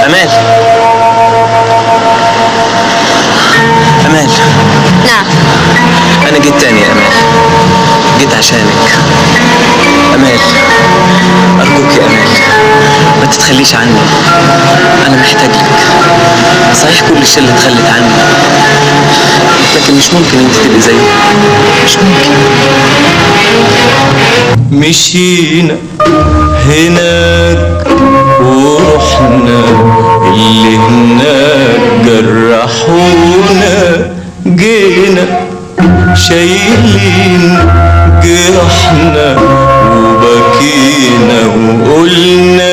أمال. أمال. نعم. أنا جيت تاني يا أمال، جيت عشانك. أمال أرجوك يا أمال ما تتخليش عني، أنا محتاج لك. صحيح كل الشلة اتخلت عني، لكن مش ممكن انت تبقي زيي، مش ممكن. مشينا هناك ورحنا اللي هناك جرحونا، جينا شايلين جرحنا وبكينا وقلنا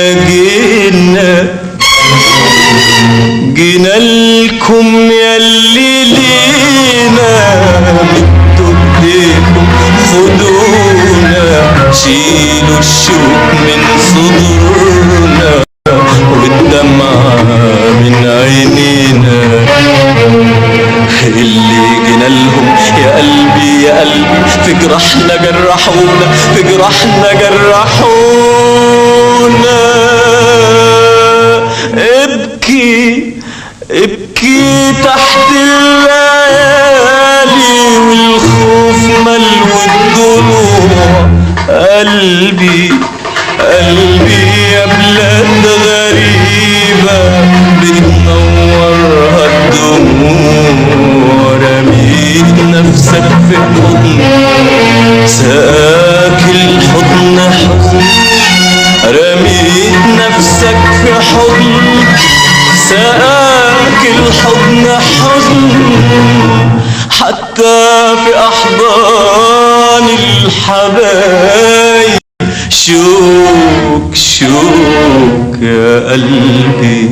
جينا لكم ياللي لينا، مدوا ايديكم خدونا، شيلوا الشوك من صدورنا والدمعة من عينينا. اللي جينا لهم يا قلبي يا قلبي في جرحنا جرحونا، في جرحنا جرحونا. ابكي ابكي تحت الليالي والخوف ملو الدموع. قلبي قلبي يا بلاد غريبة بتنورها الدموع. رميت نفسك في حضن ساك الحضن حزن، رميت نفسك في حضن ساك الحضن حزن. حتى في أحضان الحبايب شوك شوك يا قلبي.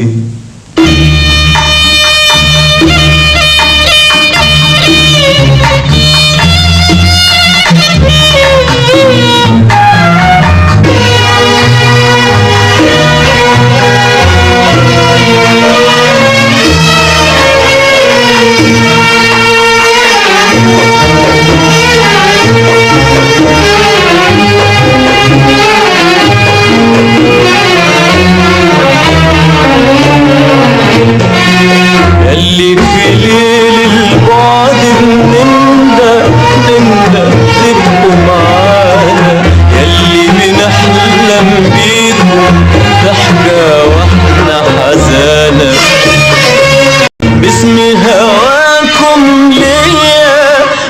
ياللي في ليل البعد بنندى تبقوا معانا، ياللي بنحلم بيكم ضحكة واحنا حزانة. باسم هواكم ليا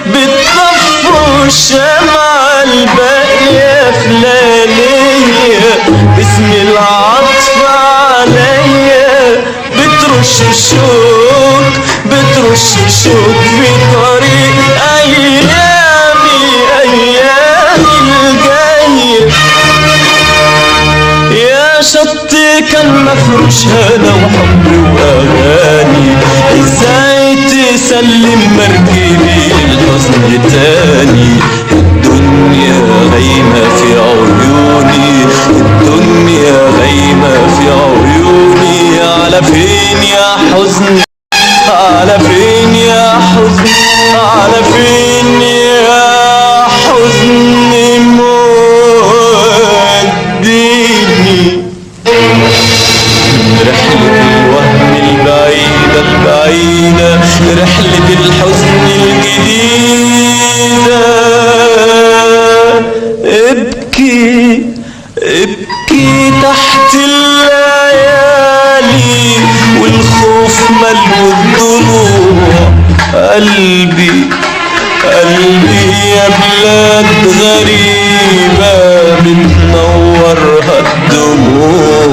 بتطفوا الشمعة الباقية في لياليا، باسم العطف عليا بترش الشوك بترش الشوك في طريق أيامي الجاية. يا شط كان مفروش هنا وحب وأغاني، ازاي تسلم مركبي للحزن تاني؟ الدنيا غايمة في عيوني، الدنيا غايمة في عيوني. على فين يا حزن، على فين يا حزن، على فين يا حزن موديني؟ رحلة الوهم البعيدة البعيدة، رحلة الحزن الجديدة. ابكي ابكي تحت الليالي والخوف ملو الضلوع. قلبي قلبي يا بلاد غريبة بتنورها الدموع.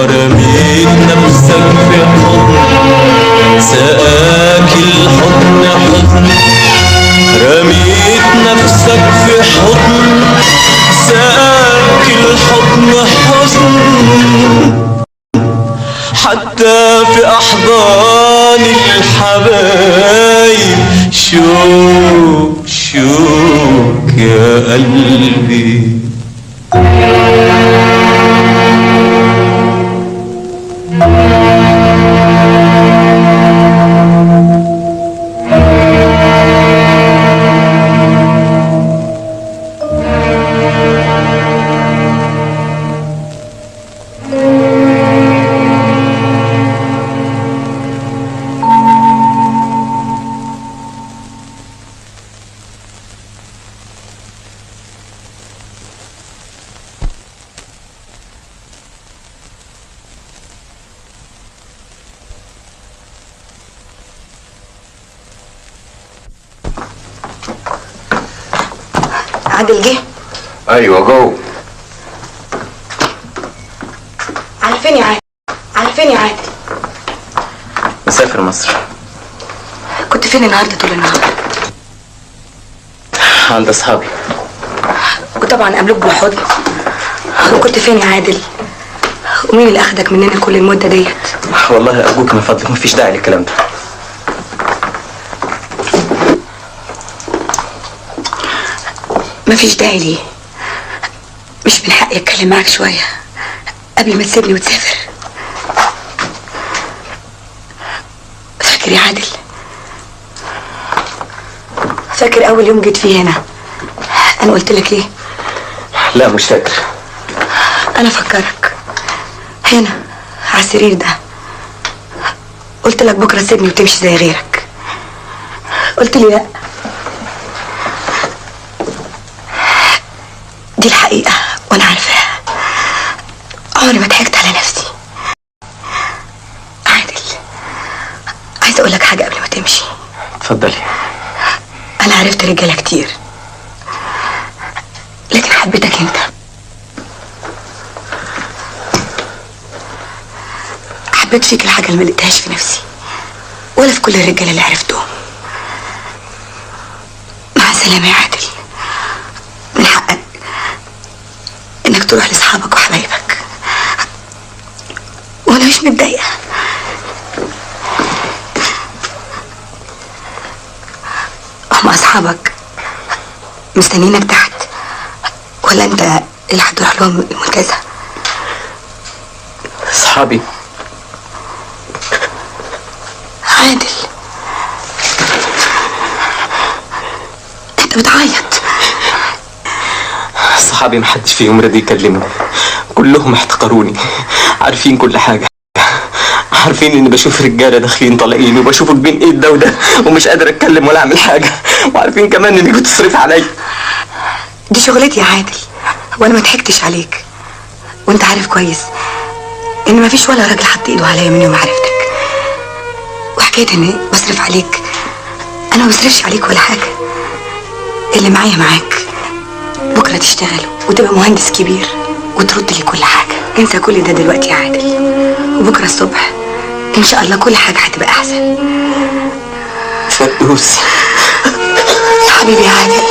رميت نفسك في حضن ساك الحضن حضن، رميت نفسك في حضن ساك الحضن حزن. حتى في أحضان الحبايب شوك شوك يا قلبي. عادل جه؟ ايوه جوه. على فين يا عادل؟ على فين يا عادل؟ مسافر مصر. كنت فين النهارده طول النهار؟ عند اصحابي. وطبعا قابلوك بالحضن. وكنت فين يا عادل؟ ومين اللي اخدك مننا كل المده ديت؟ والله ارجوك من فضلك مفيش داعي للكلام ده. مفيش داعي ليه؟ مش من حقي اتكلم معاك شويه قبل ما تسيبني وتسافر؟ فاكر يا عادل؟ فاكر اول يوم جيت فيه هنا انا قلت لك ايه؟ لا مش فاكر. انا فكرك هنا على السرير ده قلت لك بكره سيبني وتمشي زي غيرك. قلت لي لا. دي الحقيقه وانا عارفاها. عمري ما ضحكت على نفسي. عادل عايزه اقول لك حاجه قبل ما تمشي. اتفضلي. انا عرفت رجاله كتير لكن حبيتك انت. حبيت فيك الحاجه اللي ما لقيتهاش في نفسي ولا في كل الرجاله اللي عرفتهم. مع السلامه يا عادل. من حقك انك تروح لاصحابك وحبايبك وانا مش متضايقه. هم اصحابك مستنيينك تحت ولا انت اللي هتروح لهم المنتزه؟ اصحابي. عادل انت بتعيط. صحابي محدش فيهم رضي يكلمني. كلهم احتقروني. عارفين كل حاجة. عارفين اني بشوف رجالة داخلين طالعين وبشوفك بين ايد ده وده ومش قادر اتكلم ولا اعمل حاجة. وعارفين كمان انك بتصرف عليا. دي شغلتي يا عادل وانا ما ضحكتش عليك. وانت عارف كويس ان ما فيش ولا راجل حط ايده عليا من يوم عرفتك. وحكايه اني بصرف عليك انا ما بصرفش عليك ولا حاجه. اللي معايا معاك. بكره تشتغل وتبقى مهندس كبير وترد لي كل حاجه. انسى كل ده دلوقتي يا عادل. وبكره الصبح ان شاء الله كل حاجه هتبقى احسن. فردوس يا حبيبي يا عادل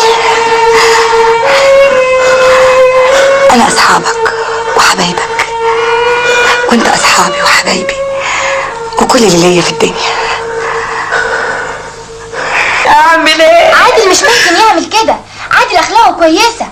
انا اصحابك وحبايبك وانت اصحابي وحبايبي وكل اللي ليا في الدنيا. اعمل ايه؟ عادل مش ممكن يعمل كده. عادل اخلاقه كويسه.